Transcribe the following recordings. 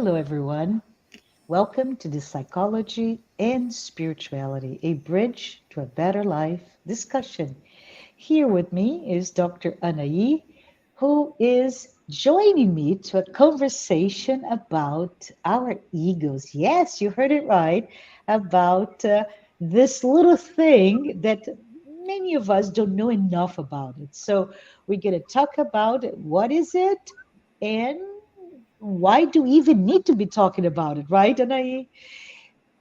Hello, everyone. Welcome to the Psychology and Spirituality, a bridge to a better life discussion. Here with me is Dr. Anahy, who is joining me to a conversation about our egos. Yes, you heard it right, about this little thing that many of us don't know enough about it. So we're going to talk about what is it and why do we even need to be talking about it, right, Anahy?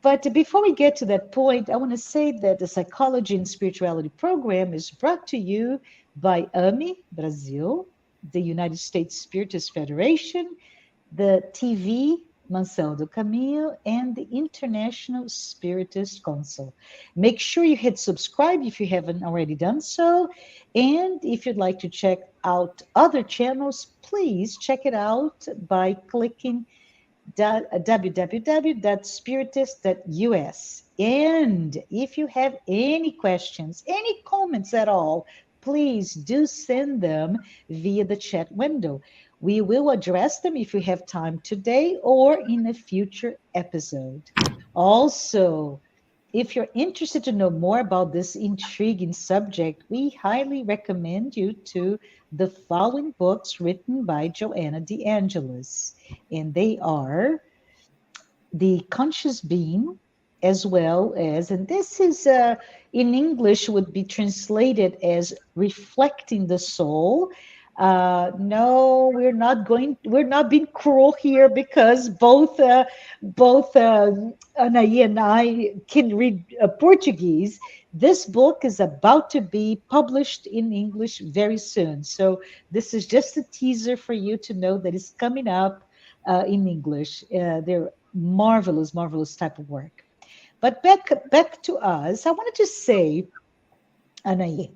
But before we get to that point, I want to say that the Psychology and Spirituality program is brought to you by AMI Brazil, the United States Spiritist Federation, the TV Mansão do Caminho, and the International Spiritist Council. Make sure you hit subscribe if you haven't already done so. And if you'd like to check out other channels, please check it out by clicking www.spiritist.us. And if you have any questions, any comments at all, please do send them via the chat window. We will address them if we have time today or in a future episode. Also, if you're interested to know more about this intriguing subject, we highly recommend you to the following books written by Joanna de Angelis. And they are The Conscious Being, as well as, and this is in English would be translated as Reflecting the Soul. No, we're not being cruel here because both Anahy and I can read Portuguese. This book is about to be published in English very soon. So this is just a teaser for you to know that it's coming up in English. They're marvelous, marvelous type of work. But back to us. I wanted to say, Anahy,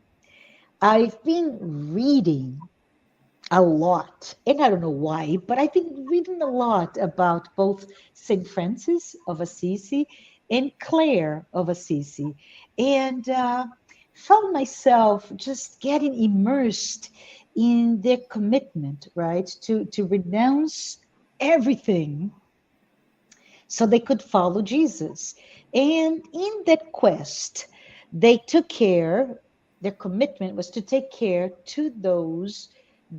I've been reading a lot, and I don't know why, but I've been reading a lot about both Saint Francis of Assisi and Clare of Assisi, and found myself just getting immersed in their commitment, right, to renounce everything so they could follow Jesus. And in that quest, they took care, their commitment was to take care to those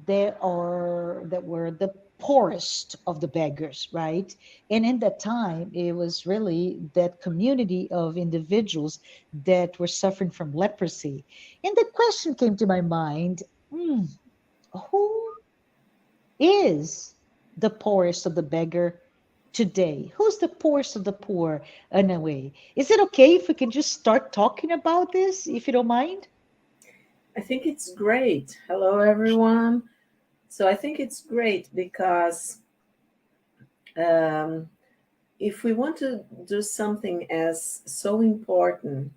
that were the poorest of the beggars, right? And in that time, it was really that community of individuals that were suffering from leprosy. And the question came to my mind, who is the poorest of the beggar today? Who's the poorest of the poor in a way? Is it okay if we can just start talking about this, if you don't mind? I think it's great. Hello, everyone. So I think it's great because um, if we want to do something as so important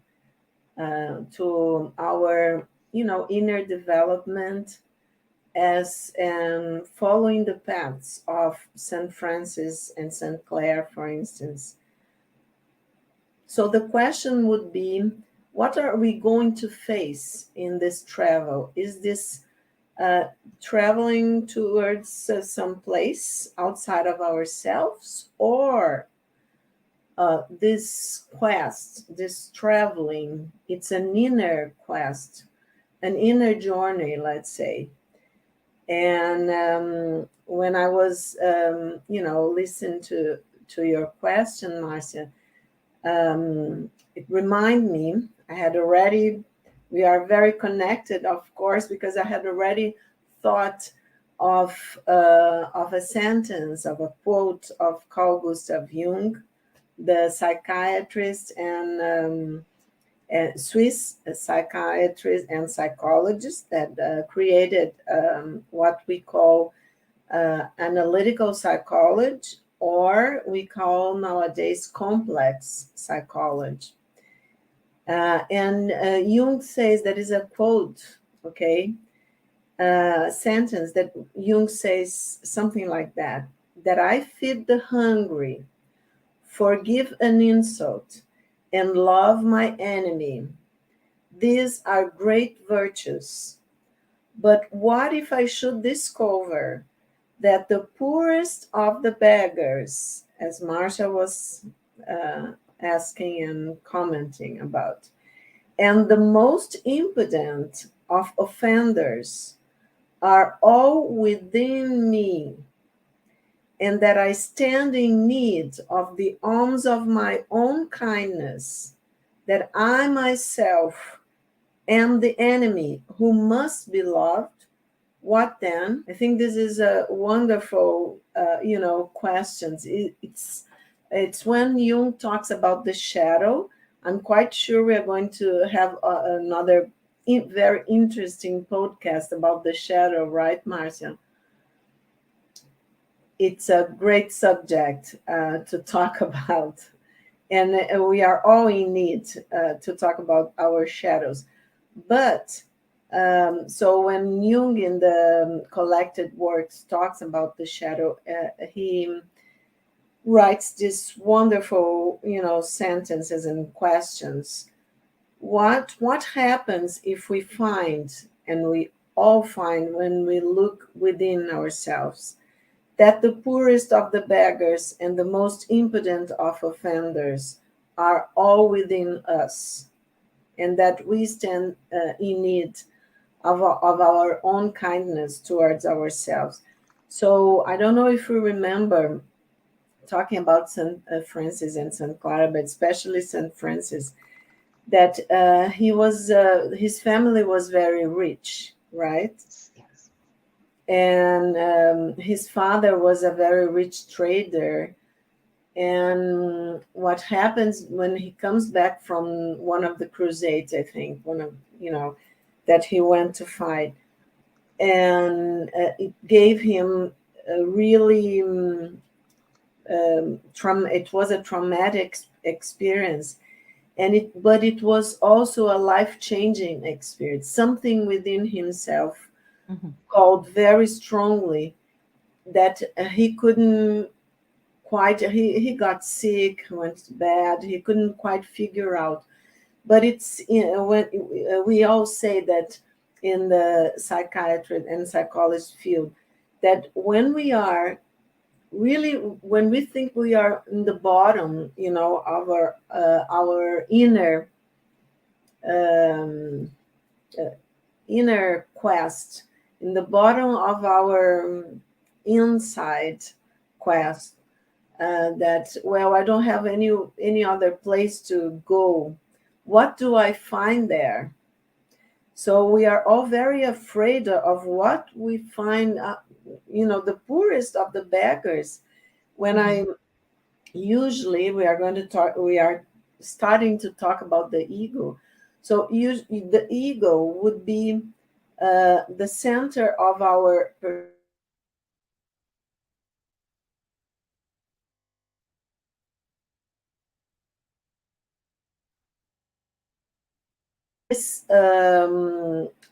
to our, inner development as following the paths of Saint Francis and Saint Clare, for instance. So the question would be, what are we going to face in this travel? Is this uh, traveling towards some place outside of ourselves, or this quest, this traveling, it's an inner quest, an inner journey, let's say. And when I was, listening to your question, Marcia, it reminded me, I had already, we are very connected, of course, because I had already thought of a sentence, of a quote of Carl Gustav Jung, the psychiatrist and Swiss psychiatrist and psychologist that created what we call analytical psychology, or we call nowadays complex psychology. And Jung says, that is a quote, okay, sentence that Jung says something like that I feed the hungry, forgive an insult, and love my enemy. These are great virtues. But what if I should discover that the poorest of the beggars, as Marcia was asking and commenting about, and the most impudent of offenders are all within me, and that I stand in need of the alms of my own kindness, that I myself am the enemy who must be loved. What then? I think this is a wonderful, questions. It's when Jung talks about the shadow. I'm quite sure we are going to have another very interesting podcast about the shadow, right, Marcia? It's a great subject to talk about. And we are all in need to talk about our shadows. But so when Jung in the collected works talks about the shadow, he writes these wonderful, sentences and questions. What happens if we find, and we all find when we look within ourselves, that the poorest of the beggars and the most impudent of offenders are all within us, and that we stand in need of our own kindness towards ourselves. So I don't know if you remember talking about St. Francis and St. Clara, but especially St. Francis, that his family was very rich, right? Yes. And his father was a very rich trader. And what happens when he comes back from one of the crusades, I think, one of, that he went to fight, and it gave him a really, it was a traumatic experience. But it was also a life-changing experience. Something within himself Mhm. called very strongly that he couldn't quite, he got sick, went to bed, he couldn't quite figure out. But it's, when we all say that in the psychiatry and psychologist field, that when we are really, when we think we are in the bottom, of our um, uh, inner quest, in the bottom of our inside quest, that, well, I don't have any other place to go. What do I find there? So we are all very afraid of what we find. The poorest of the beggars. When I Mhm. usually we are going to talk, we are starting to talk about the ego. So the ego would be the center of our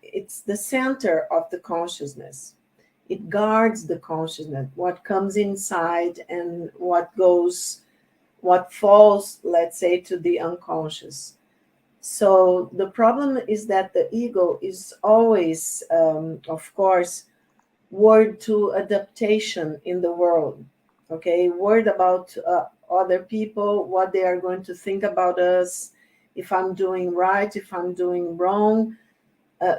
it's the center of the consciousness. It guards the consciousness, what comes inside and what falls, let's say, to the unconscious. So the problem is that the ego is always, of course, worried to adaptation in the world. Okay, worried about other people, what they are going to think about us, if I'm doing right, if I'm doing wrong.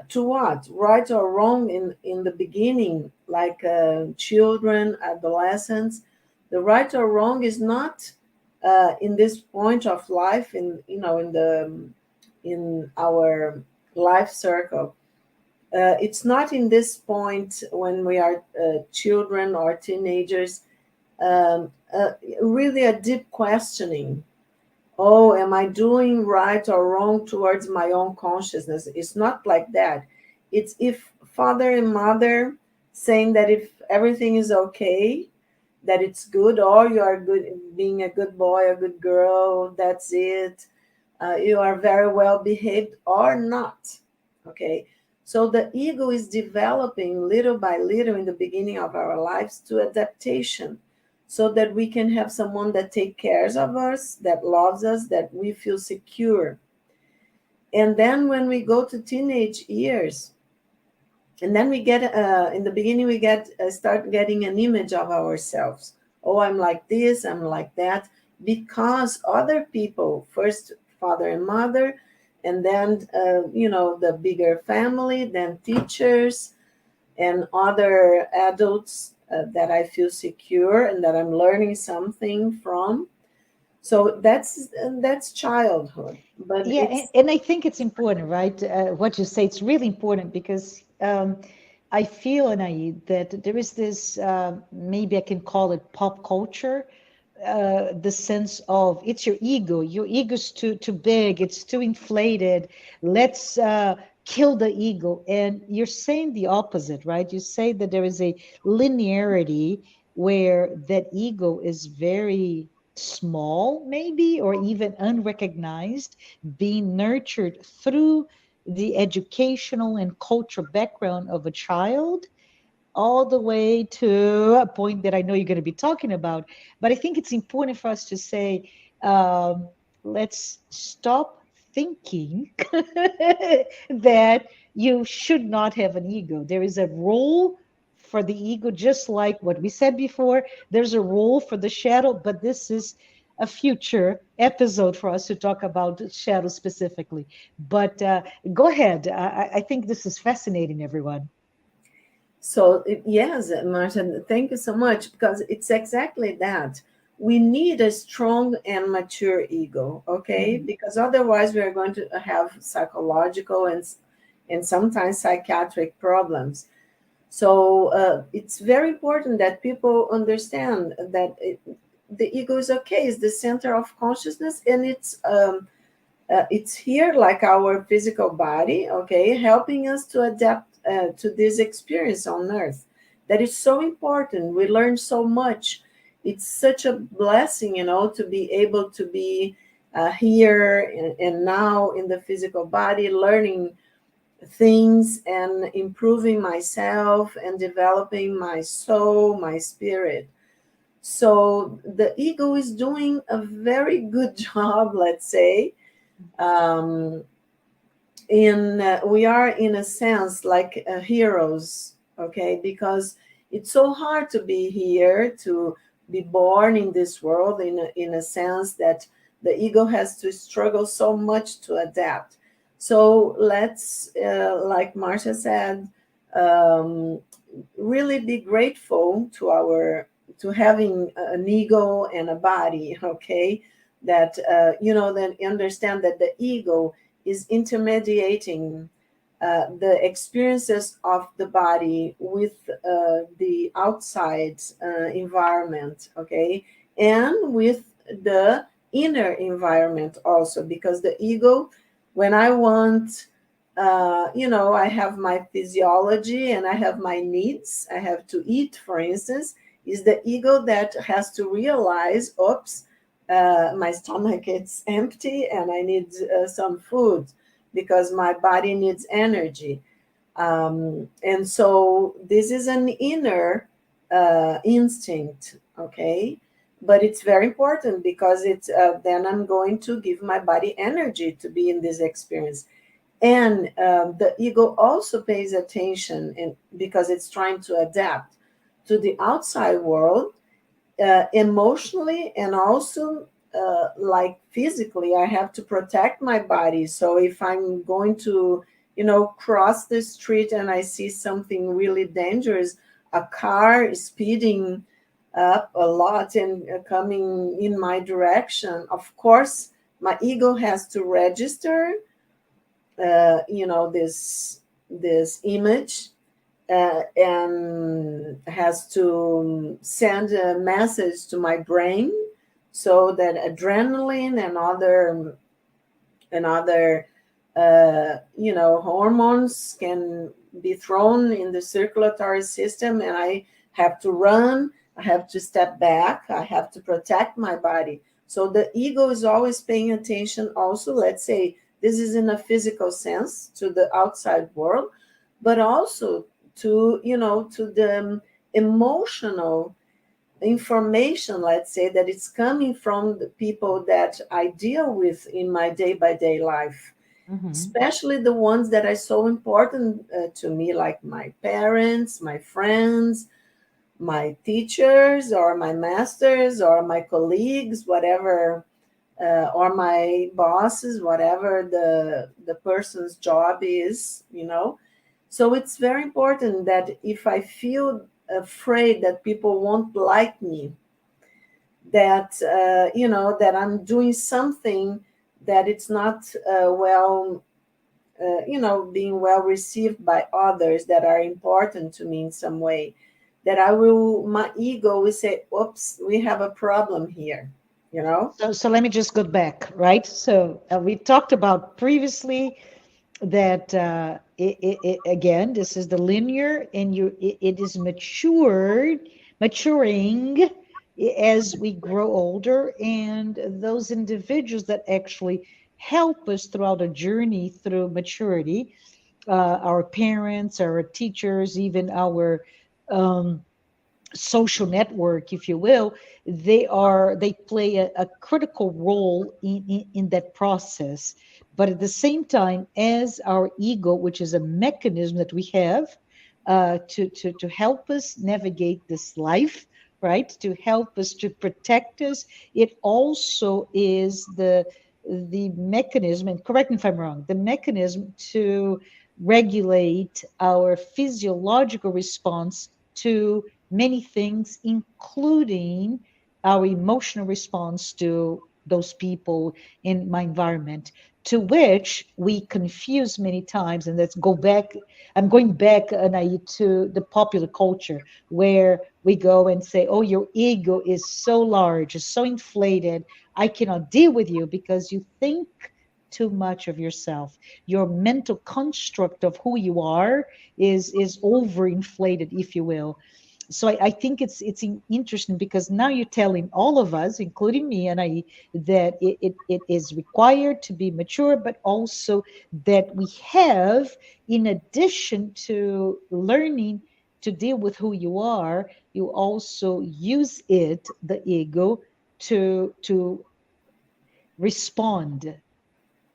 To what? Right or wrong in the beginning, like children, adolescents. The right or wrong is not in this point of life, in our life circle. It's not in this point when we are children or teenagers. Really a deep questioning. Oh, am I doing right or wrong towards my own consciousness? It's not like that. It's if father and mother saying that if everything is okay, that it's good, or you are good, being a good boy, a good girl, that's it. You are very well behaved or not. Okay. So the ego is developing little by little in the beginning of our lives to adaptation, so that we can have someone that takes care of us, that loves us, that we feel secure. And then when we go to teenage years, And then we get in the beginning we get start getting an image of ourselves. Oh, I'm like this, I'm like that, because other people, first father and mother, and then the bigger family, then teachers and other adults that I feel secure and that I'm learning something from. So that's childhood, but Yeah, it's and I think it's important, right? What you say, it's really important because I feel, Anahy, that there is this, maybe I can call it pop culture, the sense of it's your ego. Your ego's too big, it's too inflated. Let's kill the ego. And you're saying the opposite, right? You say that there is a linearity where that ego is very small, maybe, or even unrecognized, being nurtured through the educational and cultural background of a child, all the way to a point that I know you're going to be talking about. But I think it's important for us to say, um, let's stop thinking that you should not have an ego. There is a role for the ego, just like what we said before. There's a role for the shadow, but this is a future episode for us to talk about shadow specifically. But go ahead. I think this is fascinating, everyone. so, yes, Marcia, thank you so much, because it's exactly that. We need a strong and mature ego, okay? Mhm. Because otherwise, we are going to have psychological and sometimes psychiatric problems. So, it's very important that people understand that the ego is okay, it's the center of consciousness, and it's here like our physical body, okay, helping us to adapt to this experience on earth. That is so important. We learn so much. It's such a blessing, to be able to be here and now in the physical body, learning things and improving myself and developing my soul, my spirit. So the ego is doing a very good job, let's say. um, in We are in a sense like heroes, okay, because it's so hard to be here, to be born in this world, in a sense that the ego has to struggle so much to adapt. So let's like Marcia said, um, really be grateful to having an ego and a body, okay, that then understand that the ego is intermediating the experiences of the body with the outside environment, okay, and with the inner environment also, because the ego, when I want, I have my physiology and I have my needs, I have to eat, for instance, is the ego that has to realize, oops, my stomach is empty and I need some food because my body needs energy. And so this is an inner instinct, okay? But it's very important because it's then I'm going to give my body energy to be in this experience. And the ego also pays attention, and because it's trying to adapt to the outside world, emotionally and also like physically. I have to protect my body. So if I'm going to cross the street and I see something really dangerous, a car speeding up a lot and coming in my direction, of course my ego has to register this image, and has to send a message to my brain so that adrenaline and other hormones can be thrown in the circulatory system, and I have to run, I have to step back, I have to protect my body. So the ego is always paying attention also, let's say this is in a physical sense, to the outside world, but also to the emotional information, let's say, that it's coming from the people that I deal with in my day by day life. Mm-hmm. especially the ones that are so important to me, like my parents, my friends, my teachers, or my masters, or my colleagues, whatever, or my bosses, whatever the person's job is, So it's very important that if I feel afraid that people won't like me, that that I'm doing something that it's not being well received by others that are important to me in some way, that my ego will say, oops, we have a problem here, you know? So let me just go back, right? So we talked about previously that again, this is the linear, and it is maturing as we grow older, and those individuals that actually help us throughout a journey through maturity, our parents, our teachers, even our um, social network, if you will, they play a critical role in that process. But at the same time, as our ego, which is a mechanism that we have to help us navigate this life, right, to help us, to protect us, it also is the mechanism, and correct me if I'm wrong, the mechanism to regulate our physiological response to many things, including our emotional response to those people in my environment, to which we confuse many times. And let's go back. I'm going back, Anahy, to the popular culture where we go and say, oh, your ego is so large, is so inflated. I cannot deal with you because you think too much of yourself. Your mental construct of who you are is overinflated, if you will. So I think it's interesting because now you're telling all of us, including me and I, that it is required to be mature, but also that we have, in addition to learning to deal with who you are, you also use it, the ego, to respond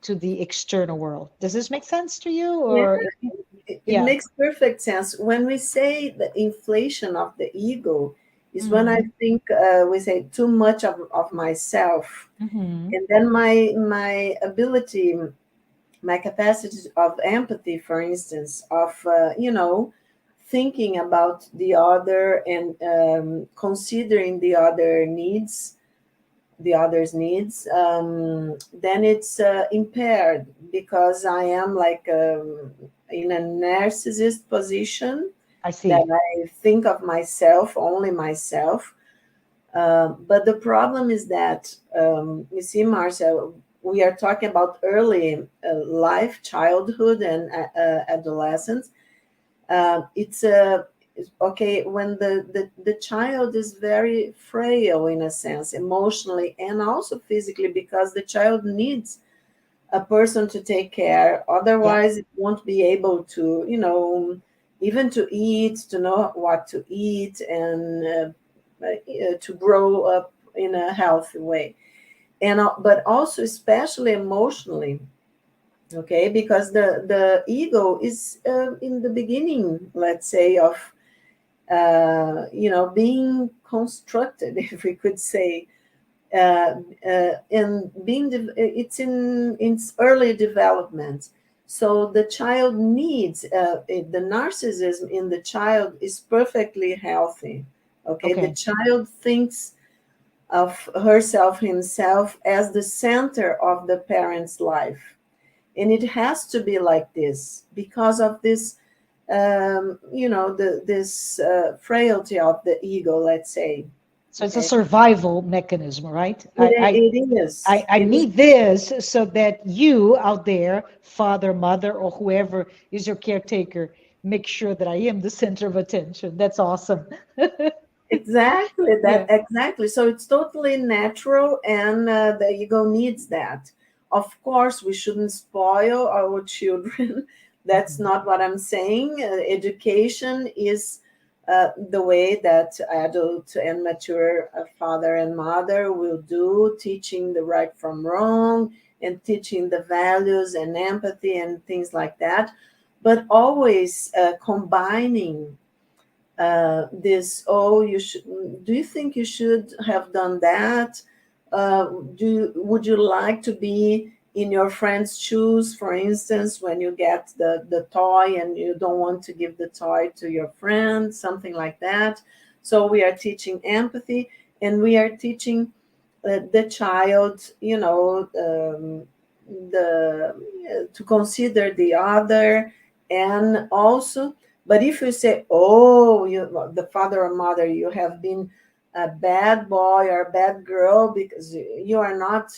to the external world. Does this make sense to you? Yeah, Or it yeah. makes perfect sense. When we say the inflation of the ego, is when I Mm-hmm. think we say too much of myself, Mm-hmm. and then my ability, my capacity of empathy, for instance, of thinking about the other and considering the other's needs, then it's impaired because I am like in a narcissist position, I that see. I think of myself, only myself. But the problem is that, you see, Marcia, we are talking about early life, childhood, and adolescence. It's okay when the child is very frail in a sense, emotionally and also physically, because the child needs a person to take care, Yeah. otherwise it won't be able to, even to eat, to know what to eat, and to grow up in a healthy way. And but also especially emotionally, okay, because the ego is in the beginning, let's say, of being constructed, if we could say, and it's in its early development. So the child needs the narcissism in the child is perfectly healthy. Okay, the Okay. child thinks of herself, himself, as the center of the parent's life, and it has to be like this because of this, this frailty of the ego, let's say. So it's a Okay, survival mechanism, right? it is. I It is. need this so that you out there, father, mother, or whoever is your caretaker, make sure that I am the center of attention. That's awesome. Exactly that, Yeah. exactly. So it's totally natural, and the ego needs that. Of course, we shouldn't spoil our children. That's Mhm. not what I'm saying. Education is the way that adult and mature father and mother will do, teaching the right from wrong, and teaching the values and empathy and things like that, but always combining this. Oh, you should, do you think you should have done that? Would you like to be in your friend's shoes, for instance, when you get the toy and you don't want to give the toy to your friend, something like that? So we are teaching empathy, and we are teaching the child, the to consider the other, and also, but if you say, oh, the father or mother, you have been a bad boy or a bad girl because you are not,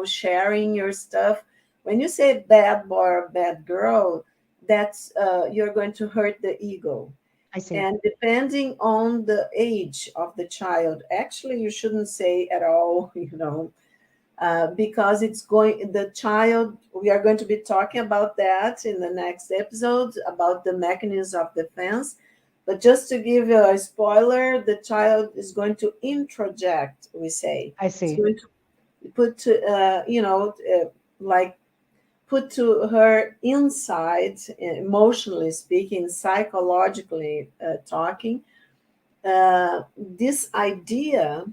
sharing your stuff. When you say bad boy or bad girl, that's you're going to hurt the ego. I see. And depending on the age of the child, actually, you shouldn't say at all, because it's going, the child, we are going to be talking about that in the next episode about the mechanism of defense. But just to give you a spoiler, the child is going to introject, we say. I It's see. going to put, like put to her inside, emotionally speaking, psychologically talking, this idea,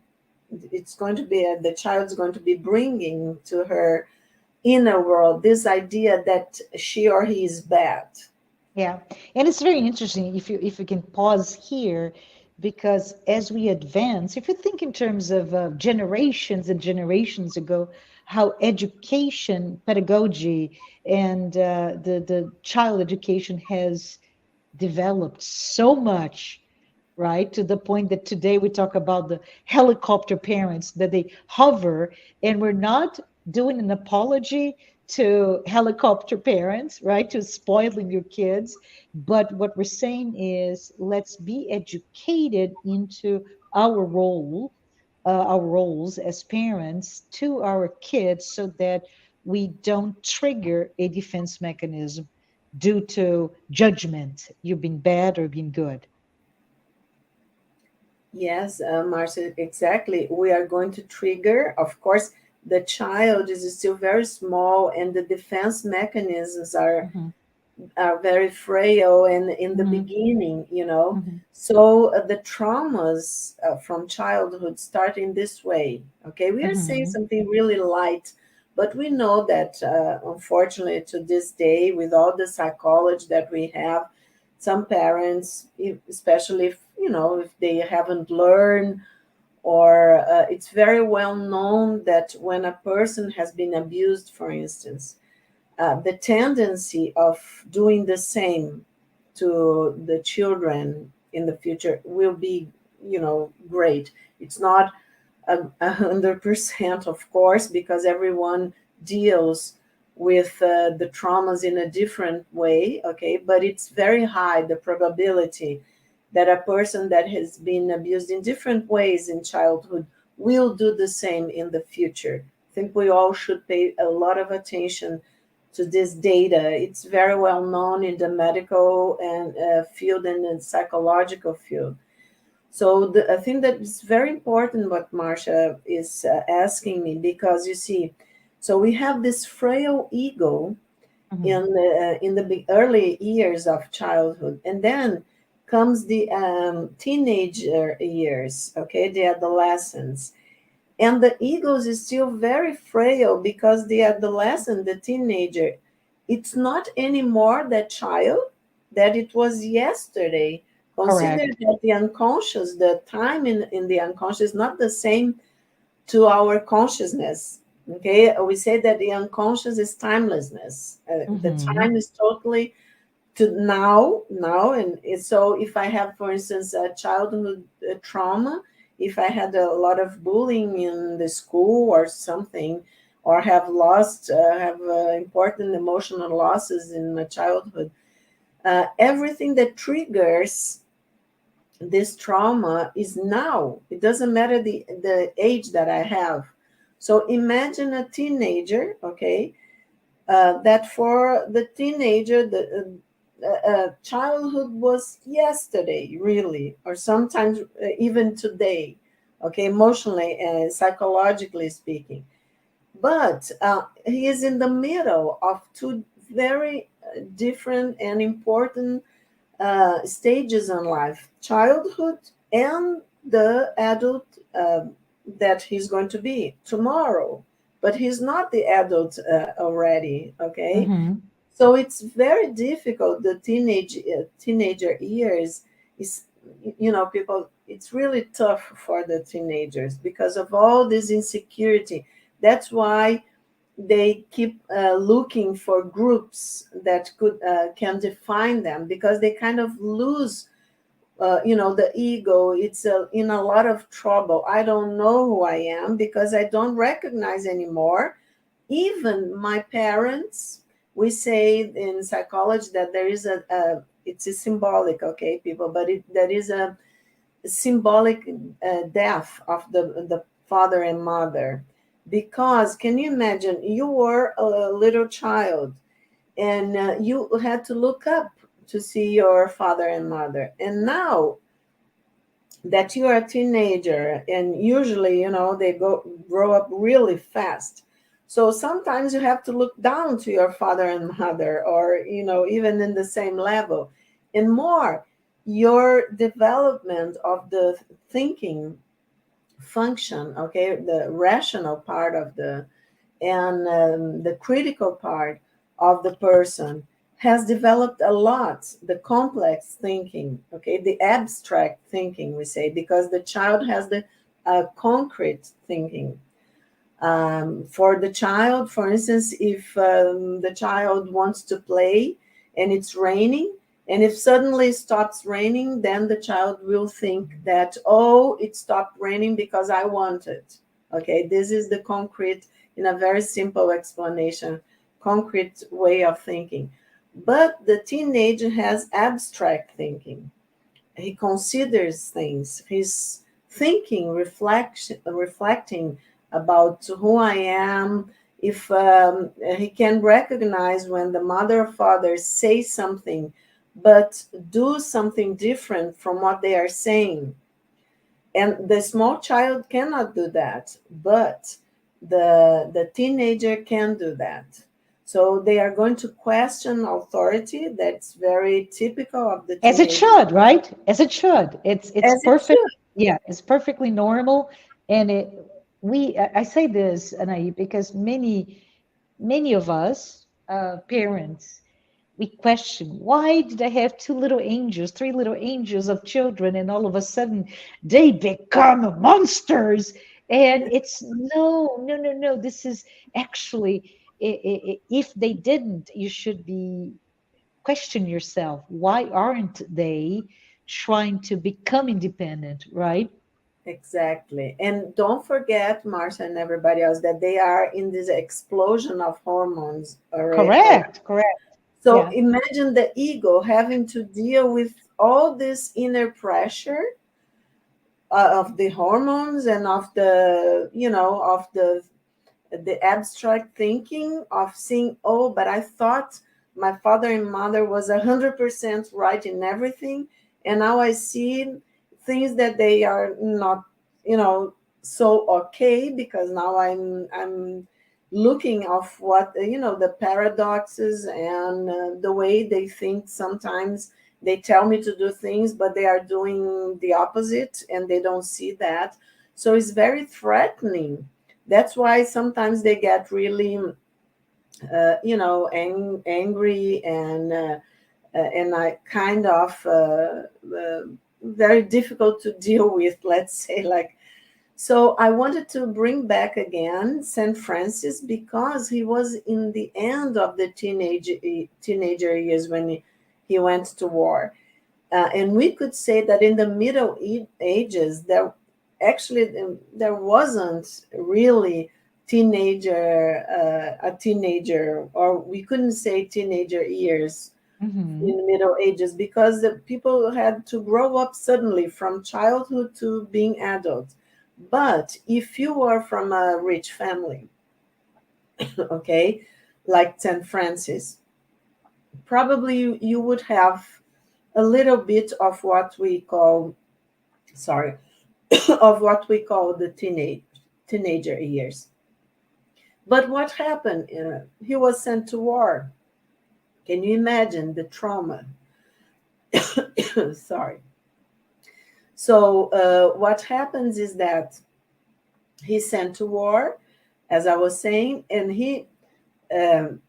it's going to be the child's going to be bringing to her inner world this idea that she or he is bad. Yeah, and it's very interesting if you can pause here, because as we advance, if you think in terms of generations and generations ago, how education, pedagogy, and the child education has developed so much, right? To the point that today we talk about the helicopter parents, that they hover, and we're not doing an apology to helicopter parents, right? To spoiling your kids. But what we're saying is let's be educated into our role, our roles as parents to our kids, so that we don't trigger a defense mechanism due to judgment. You've been bad or been good. Yes, Marcia, exactly. We are going to trigger, of course, the child is still very small, and the defense mechanisms Hmm. are very frail and in the Hmm. beginning, Hmm. So the traumas from childhood start in this way. Okay, we are saying Hmm. something really light, but we know that unfortunately to this day, with all the psychology that we have, some parents, especially if, if they haven't learned, or it's very well known that when a person has been abused, for instance, the tendency of doing the same to the children in the future will be, great. It's not 100%, of course, because everyone deals with the traumas in a different way, okay? But it's very high, the probability that a person that has been abused in different ways in childhood will do the same in the future. I think we all should pay a lot of attention to this data. It's very well known in the medical and field and the psychological field. So I think that it's very important what Marcia is asking me, because you see, so we have this frail ego Hmm. in the early years of childhood, and then comes the teenager years, okay, the adolescence, and the egos is still very frail, because the adolescent, the teenager, it's not anymore that child that it was yesterday. Consider Correct. that the unconscious, the time in the unconscious is not the same to our consciousness. Okay, we say that the unconscious is timelessness. The Hmm. time is totally to now, and so if I have, for instance, a childhood trauma, if I had a lot of bullying in the school or something, or have lost have important emotional losses in my childhood, everything that triggers this trauma is now. It doesn't matter the age that I have. So imagine a teenager, okay, that for the teenager, the childhood was yesterday, really, or sometimes even today, okay, emotionally and psychologically speaking. But he is in the middle of two very different and important stages in life: childhood and the adult that he's going to be tomorrow. But he's not the adult already, okay? Mm-hmm. So it's very difficult. The teenager years is, people. It's really tough for the teenagers because of all this insecurity. That's why they keep looking for groups that could can define them, because they kind of lose the ego. It's in a lot of trouble. I don't know who I am because I don't recognize anymore. Even my parents, we say in psychology that there is it's a symbolic, okay, people, but there is a symbolic death of the father and mother. Because can you imagine, you were a little child and you had to look up to see your father and mother, and now that you are a teenager, and usually they grow up really fast, so sometimes you have to look down to your father and mother, or even in the same level. And more, your development of the thinking function, okay, the rational part of the and the critical part of the person has developed a lot. The complex thinking, okay, the abstract thinking, we say, because the child has the concrete thinking. For the child, for instance, if the child wants to play and it's raining, and if suddenly it stops raining, then the child will think that, oh, it stopped raining because I want it. Okay, this is the concrete, in a very simple explanation, concrete way of thinking. But the teenager has abstract thinking. He considers things. He's thinking, reflecting about who I am. If he can recognize when the mother or father say something, but do something different from what they are saying. And the small child cannot do that, but the teenager can do that. So they are going to question authority. That's very typical of the As it teenager, should, right? As it should. It's as it perfect. should. Yeah, it's perfectly normal. And I say this, Anahy, because many of us, parents, we question, why did I have two little angels, three little angels of children, and all of a sudden they become monsters? And it's no, no, no, no. This is actually, if they didn't, you should be question yourself, why aren't they trying to become independent, right? Exactly. And don't forget, Marcia and everybody else, that they are in this explosion of hormones already. Correct, correct. So Yeah. imagine the ego having to deal with all this inner pressure of the hormones and of the abstract thinking of seeing, oh, but I thought my father and mother was 100% right in everything, and now I see things that they are not, so okay, because now I'm looking of what the paradoxes and the way they think. Sometimes they tell me to do things, but they are doing the opposite, and they don't see that. So it's very threatening. That's why sometimes they get really angry and I kind of very difficult to deal with, let's say. Like, so I wanted to bring back again Saint Francis, because he was in the end of the teenager years when he went to war. And we could say that in the Middle Ages, there wasn't really a teenager, or we couldn't say teenager years in Hmm. the Middle Ages, because the people had to grow up suddenly from childhood to being adults. But if you are from a rich family, okay, like St. Francis, probably you would have a little bit of what we call, sorry, of what we call the teenager years. But what happened? He was sent to war. Can you imagine the trauma? Sorry. So what happens is that he's sent to war, as I was saying, and um,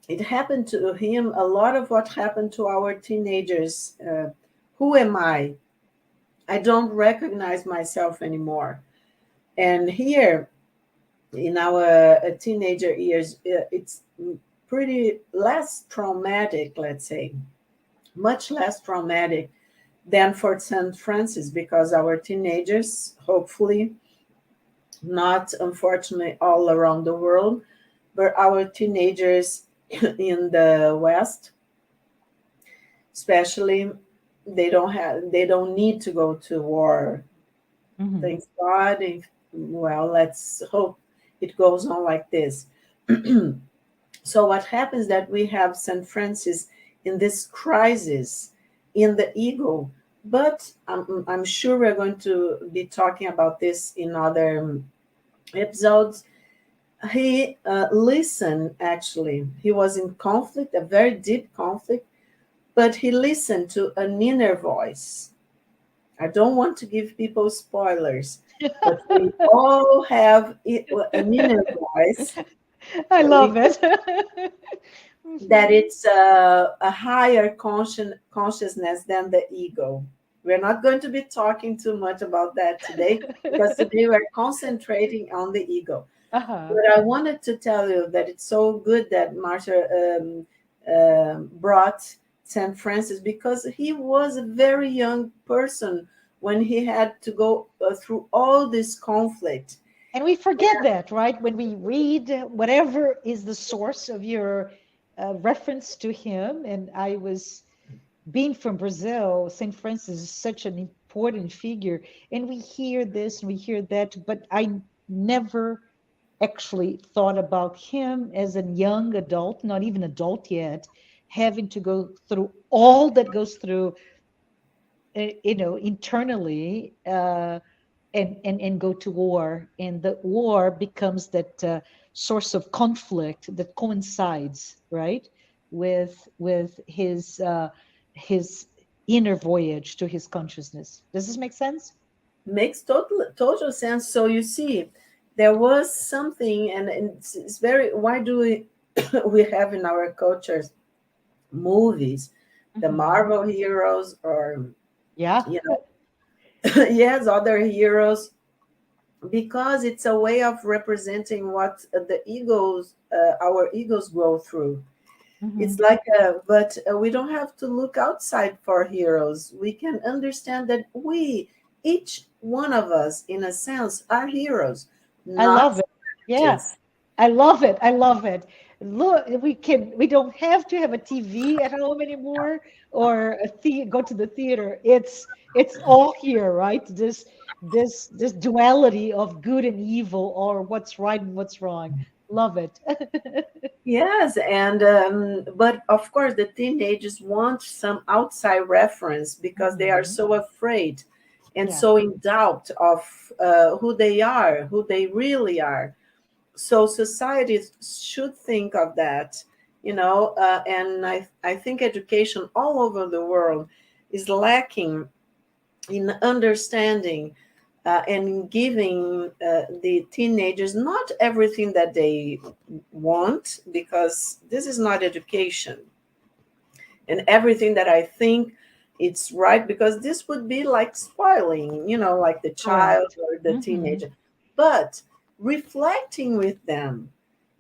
it happened to him a lot of what happened to our teenagers. Who am I? I don't recognize myself anymore. And here in our teenager years, it's pretty less traumatic, let's say, much less traumatic than for St. Francis, because our teenagers, hopefully, not unfortunately all around the world, but our teenagers in the West, especially, they don't need to go to war. Mhm. Thank God. Well, let's hope it goes on like this. So what happens that we have St. Francis in this crisis in the ego, but I'm sure we're going to be talking about this in other episodes. He listened, actually. He was in conflict, a very deep conflict, but he listened to an inner voice. I don't want to give people spoilers, but we all have an inner voice. I We love it. that Mhm. it's a higher consciousness than the ego. We're not going to be talking too much about that today because today we're concentrating on the ego. Uh-huh. But I wanted to tell you that it's so good that Marcia brought St. Francis, because he was a very young person when he had to go through all this conflict. And we forget that, right? When we read whatever is the source of your reference to him. And I was being from Brazil, St. Francis is such an important figure. And we hear this and we hear that, but I never actually thought about him as a young adult, not even adult yet, having to go through all that goes through, internally, and go to war, and the war becomes that source of conflict that coincides, right, with his inner voyage to his consciousness. Does this make sense? Makes total sense. So you see, there was something, and it's very. Why do we we have in our cultures movies, the Hmm. Marvel heroes, or Yeah. you know, yes, other heroes, because it's a way of representing what the egos, our egos, go through. It's Hmm. like, but we don't have to look outside for heroes. We can understand that we, each one of us, in a sense, are heroes, I not love it. Yeah. celebrities. I love it. I love it. Look, we don't have to have a TV at home anymore, or go to the theater. It's all here, right? This duality of good and evil, or what's right and what's wrong. Love it. Yes, and but of course, the teenagers want some outside reference because they are Mhm. so afraid and Yeah. so in doubt of who they are, who they really are. So society should think of that, and I think education all over the world is lacking in understanding and in giving the teenagers not everything that they want, because this is not education, and everything that I think it's right, because this would be like spoiling, like the child Correct. or the Hmm. teenager. But reflecting with them,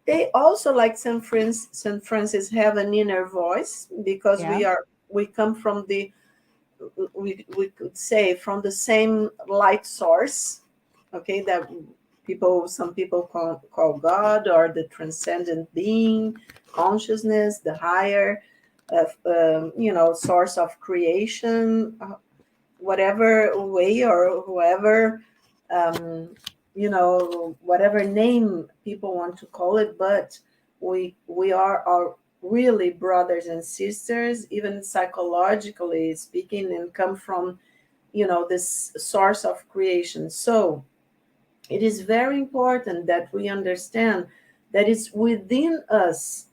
they also, like St. Francis, have an inner voice, because Yeah. we come from we could say, from the same light source, okay, that some people call God, or the transcendent being, consciousness, the higher, source of creation, whatever way, or whoever, whatever name people want to call it. But we are our really brothers and sisters, even psychologically speaking, and come from this source of creation. So it is very important that we understand that is within us,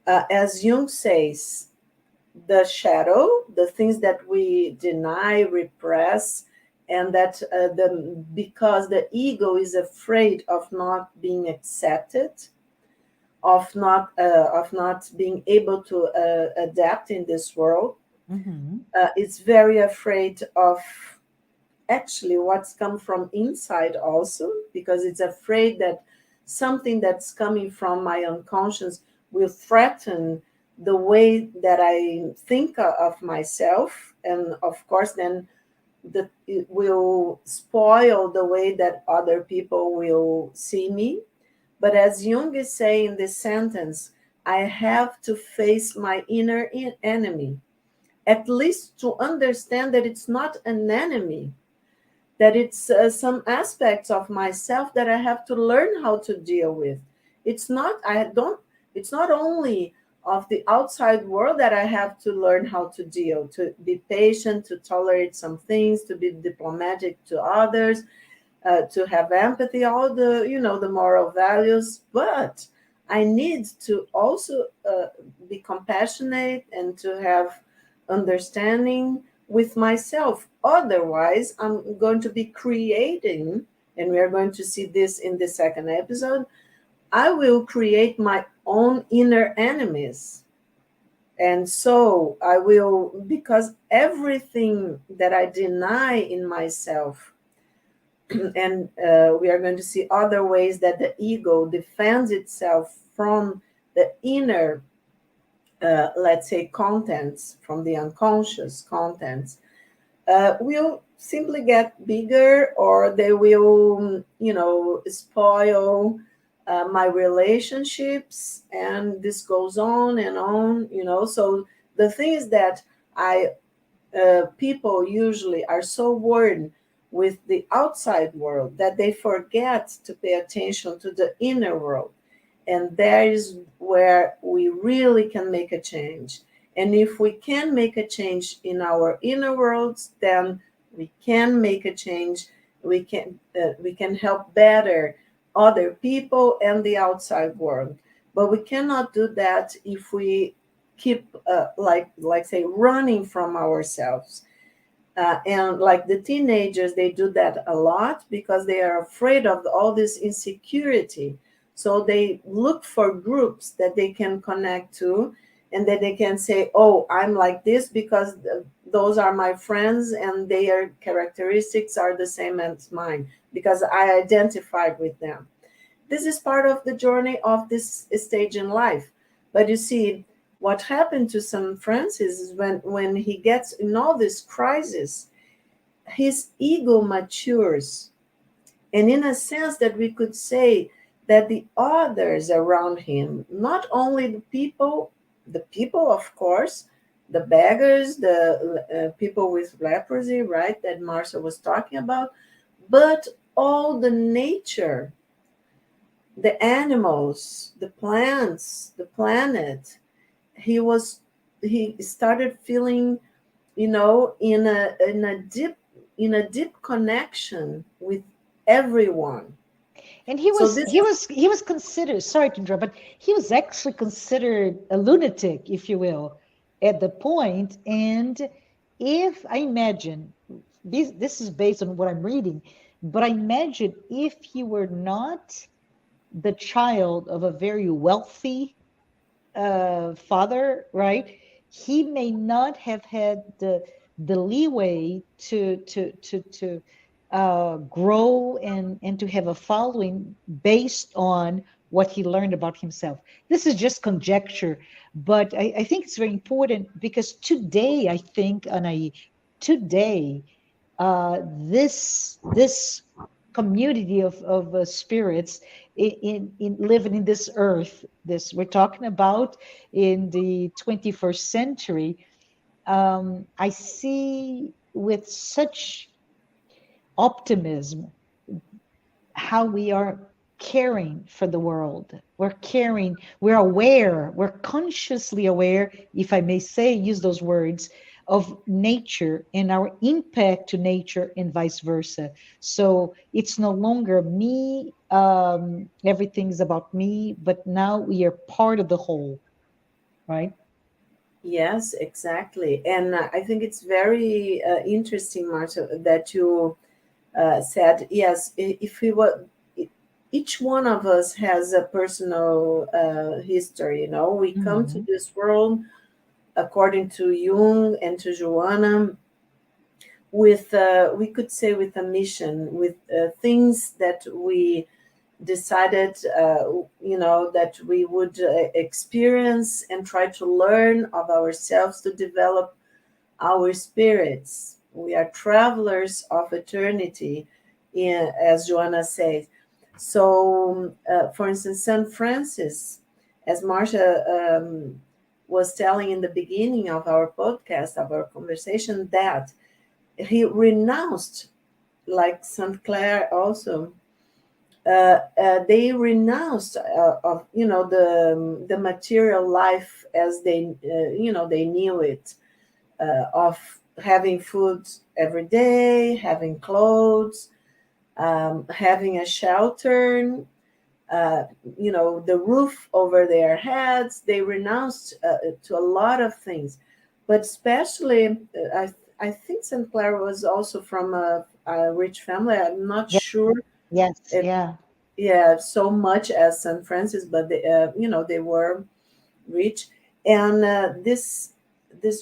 as Jung says, the shadow, the things that we deny, repress, and that because the ego is afraid of not being accepted, of not being able to adapt in this world, Mm-hmm. it's very afraid of actually what's come from inside also, because it's afraid that something that's coming from my unconscious will threaten the way that I think of myself, and of course then it will spoil the way that other people will see me. But as Jung is saying in this sentence, I have to face my inner enemy, at least to understand that it's not an enemy, that it's some aspects of myself that I have to learn how to deal with. It's not, I don't, it's not only of the outside world that I have to learn how to deal, to be patient, to tolerate some things, to be diplomatic to others, to have empathy, all the, the moral values. But I need to also be compassionate and to have understanding with myself. Otherwise, I'm going to be creating, and we are going to see this in the second episode. I will create my own inner enemies. And so I will, because everything that I deny in myself, and we are going to see other ways that the ego defends itself from the inner, let's say, contents, from the unconscious contents, will simply get bigger, or they will, spoil my relationships, and this goes on and on. So the thing is that I people usually are so worried with the outside world that they forget to pay attention to the inner world. And there is where we really can make a change. And if we can make a change in our inner worlds, then we can make a change. We can help better other people and the outside world. But we cannot do that if we keep like say running from ourselves. And like the teenagers, they do that a lot because they are afraid of all this insecurity. So they look for groups that they can connect to, and that they can say, oh, I'm like this because those are my friends and their characteristics are the same as mine, because I identified with them. This is part of the journey of this stage in life. But you see, what happened to St. Francis is when he gets in all this crisis, his ego matures. And in a sense that we could say that the others around him, not only the people, of course, the beggars, the people with leprosy, right, that Marcia was talking about, but all the nature, the animals, the plants, the planet, he started feeling, in a deep connection with everyone. And he So was this he was he was considered, sorry to interrupt, but he was actually considered a lunatic, if you will, at the point. And if I imagine, this is based on what I'm reading, but I imagine if he were not the child of a very wealthy father, right? He may not have had the leeway to grow and to have a following based on what he learned about himself. This is just conjecture, but I think it's very important because today, I think, Anahy, today, this community of spirits in living in this earth, this we're talking about in the 21st century, I see with such optimism how we are caring for the world. We're caring, we're aware, we're consciously aware, if I may say, use those words, of nature and our impact to nature and vice versa. So it's no longer me, everything's about me, but now we are part of the whole, right? Yes, exactly. And I think it's very interesting, Marcia, that you said, yes, if we were, each one of us has a personal history, you know. We come to Hmm. this world, according to Jung and to Joanna, with, we could say, with a mission, with things that we decided, you know, that we would experience and try to learn of ourselves to develop our spirits. We are travelers of eternity, as Joanna says. So, for instance, St. Francis, as Marcia was telling in the beginning of our podcast, of our conversation, that he renounced, like St. Clare also, they renounced of, you know, the material life as they, you know, they knew it, of having food every day, having clothes, having a shelter, uh, you know, the roof over their heads. They renounced to a lot of things, but especially, I think St. Clair was also from a rich family. I'm not Yeah. sure Yes. if, Yeah. yeah, so much as St. Francis, but they, you know, they were rich, and this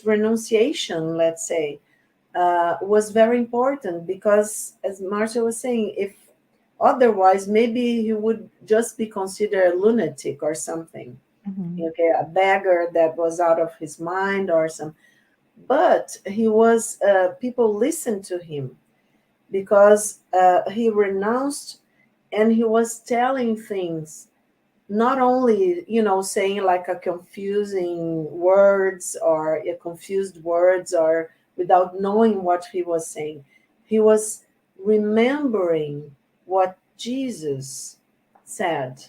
renunciation, let's say, was very important, because, as Marcia was saying, if otherwise, maybe he would just be considered a lunatic or something. Hmm. Okay, a beggar that was out of his mind or some. But he was. People listened to him because he renounced, and he was telling things, not only, you know, saying like a confusing words or a confused words, or without knowing what he was saying. He was remembering what Jesus said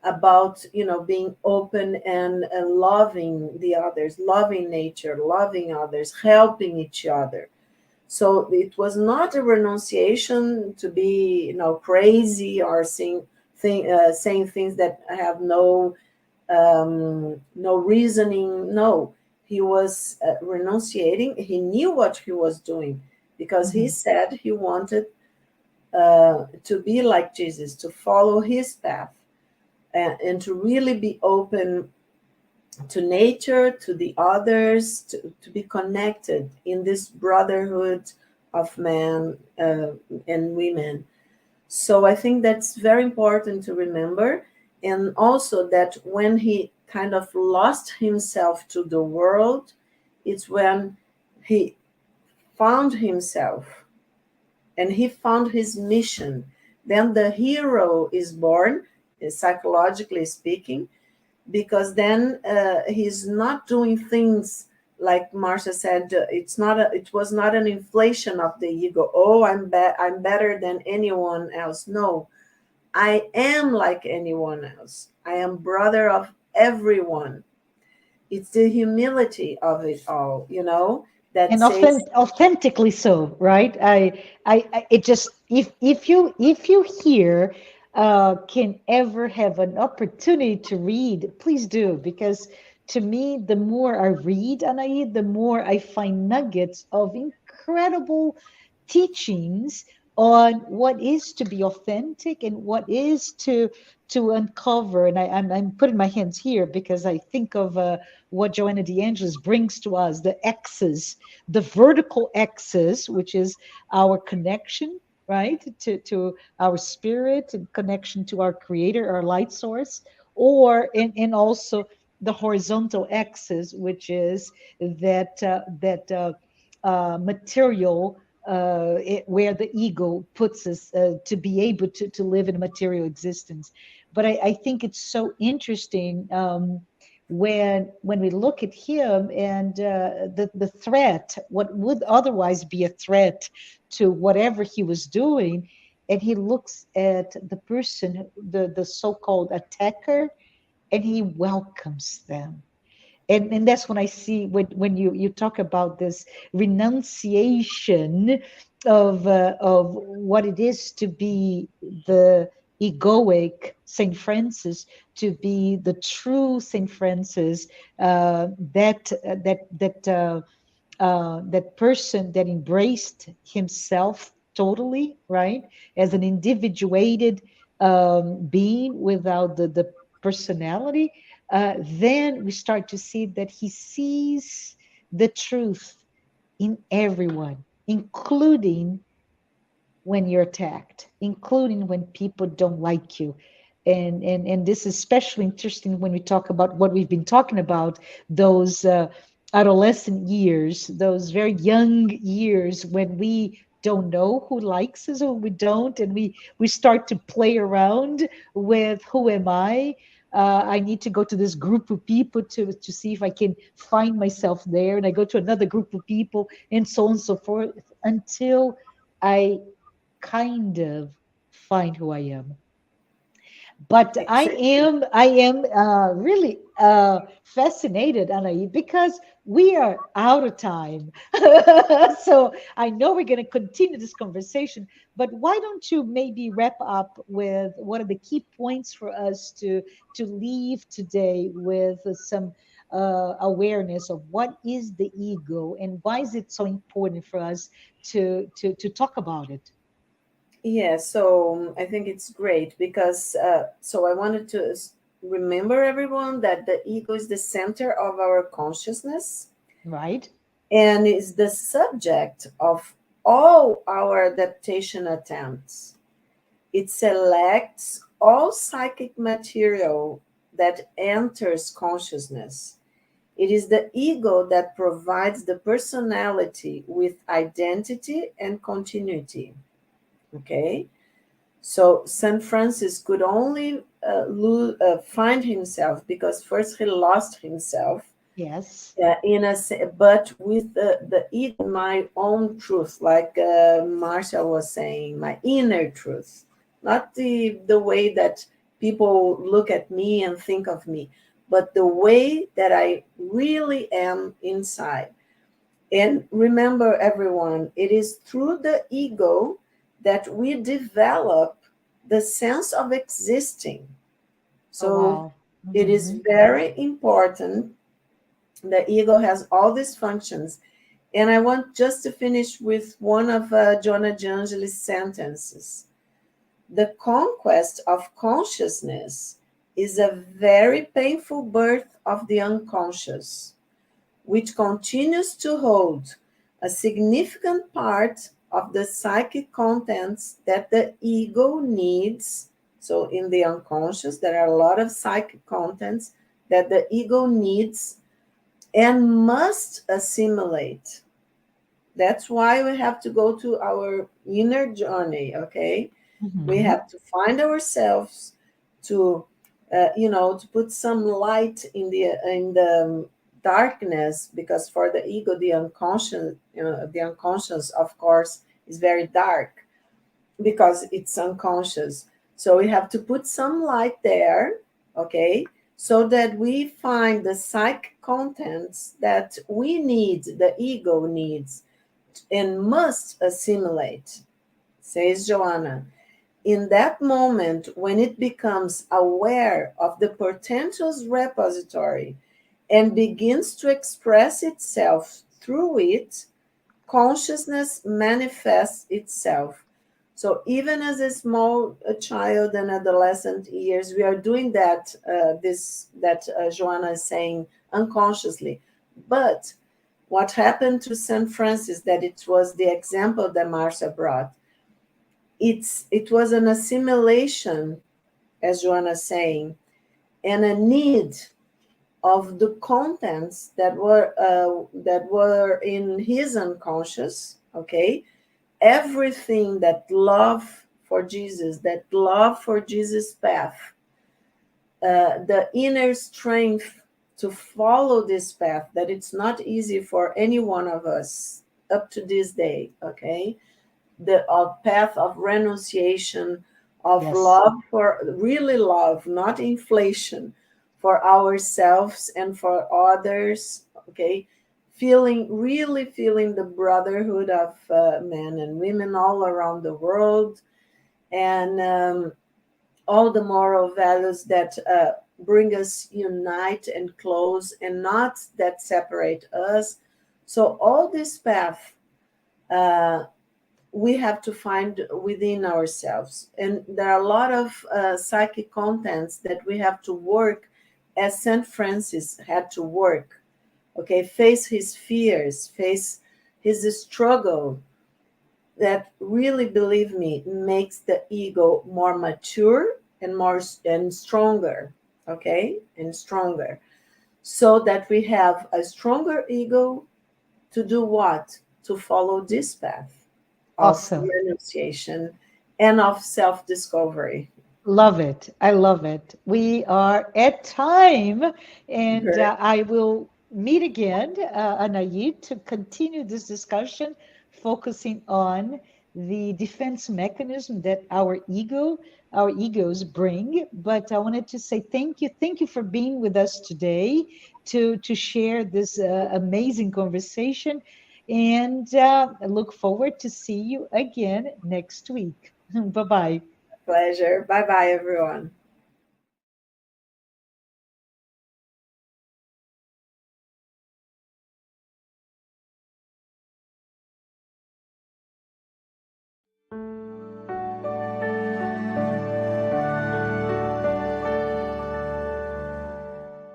about, you know, being open and loving the others, loving nature, loving others, helping each other. So it was not a renunciation to be, you know, crazy or saying things that have no reasoning. No, he was renunciating. He knew what he was doing, because he Hmm. said he wanted to be like Jesus, to follow his path, and to really be open to nature, to the others, to be connected in this brotherhood of men and women. So I think that's very important to remember. And also that when he kind of lost himself to the world, it's when he found himself and he found his mission. Then the hero is born, psychologically speaking, because then he's not doing things like Marcia said. It was not an inflation of the ego. Oh, I'm better than anyone else. No, I am like anyone else. I am brother of everyone. It's the humility of it all, you know, that And says, authentically so, right? It just, if you here can ever have an opportunity to read, please do, because to me, the more I read, Anahy, the more I find nuggets of incredible teachings on what is to be authentic and what is to uncover. And I'm putting my hands here because I think of what Joanna de Angelis brings to us, the X's, the vertical axis, which is our connection, right, to our spirit and connection to our creator, our light source, or and also the horizontal axis, which is that material, where the ego puts us to be able to live in a material existence. But I think it's so interesting, when we look at him and the threat, what would otherwise be a threat to whatever he was doing, and he looks at the person, the so-called attacker, and he welcomes them. And that's when I see when you talk about this renunciation of what it is to be the egoic Saint Francis, to be the true Saint Francis, that person that embraced himself totally, right, as an individuated being without the personality. Then we start to see that he sees the truth in everyone, including when you're attacked, including when people don't like you. And this is especially interesting when we talk about what we've been talking about, those adolescent years, those very young years when we don't know who likes us or we don't, and we start to play around with who am I need to go to this group of people to see if I can find myself there, and I go to another group of people, and so on and so forth, until I kind of find who I am. But Exactly. I am really fascinated, Anahy, because we are out of time. So I know we're going to continue this conversation, but why don't you maybe wrap up with what are the key points for us to leave today with some awareness of what is the ego and why is it so important for us to talk about it? Yeah, so I think it's great because so I wanted to remember everyone that the ego is the center of our consciousness Right? and is the subject of all our adaptation attempts. It selects all psychic material that enters consciousness. It is the ego that provides the personality with identity and continuity. Okay? So St. Francis could only find himself because first he lost himself Yes. but with the ego, my own truth, like Marcia was saying, my inner truth, not the way that people look at me and think of me, but the way that I really am inside. And remember, everyone, it is through the ego that we develop the sense of existing. Oh, So wow. it is Hmm. very important. The ego has all these functions. And I want just to finish with one of Joanna de Angelis' sentences. The conquest of consciousness is a very painful birth of the unconscious, which continues to hold a significant part of the psychic contents that the ego needs. So, in the unconscious, there are a lot of psychic contents that the ego needs and must assimilate. That's why we have to go to our inner journey, okay? We Hmm. have to find ourselves to, to put some light in the darkness, because for the ego, the unconscious, of course, is very dark because it's unconscious. So we have to put some light there, okay, so that we find the psychic contents that we need, the ego needs, and must assimilate, says Joanna. In that moment, when it becomes aware of the potential's repository and begins to express itself through it, consciousness manifests itself. So even as a small child and adolescent years, we are doing that. This that Joanna is saying unconsciously. But what happened to Saint Francis? That it was the example that Marcia brought. It was an assimilation, as Joanna is saying, and a need of the contents that were in his unconscious. Okay, everything that love for Jesus, that love for Jesus' path, the inner strength to follow this path, that it's not easy for any one of us up to this day, okay? The path of renunciation, of Yes. love, for really love, not inflation, for ourselves and for others. Okay, really feeling the brotherhood of men and women all around the world, and all the moral values that bring us unite and close, and not that separate us. So all this path uh, we have to find within ourselves, and there are a lot of psychic contents that we have to work, as Saint Francis had to work. Okay, face his fears, face his struggle, that really, believe me, makes the ego more mature and more and stronger. Okay, and stronger, so that we have a stronger ego to do what? To follow this path of Awesome. renunciation and of self-discovery. Love it. I love it. We are at time, and Very I will meet again, Anahy, to continue this discussion, focusing on the defense mechanism that our egos bring. But I wanted to say thank you for being with us today to share this amazing conversation, and I look forward to see you again next week. Bye bye. pleasure. Bye bye, everyone.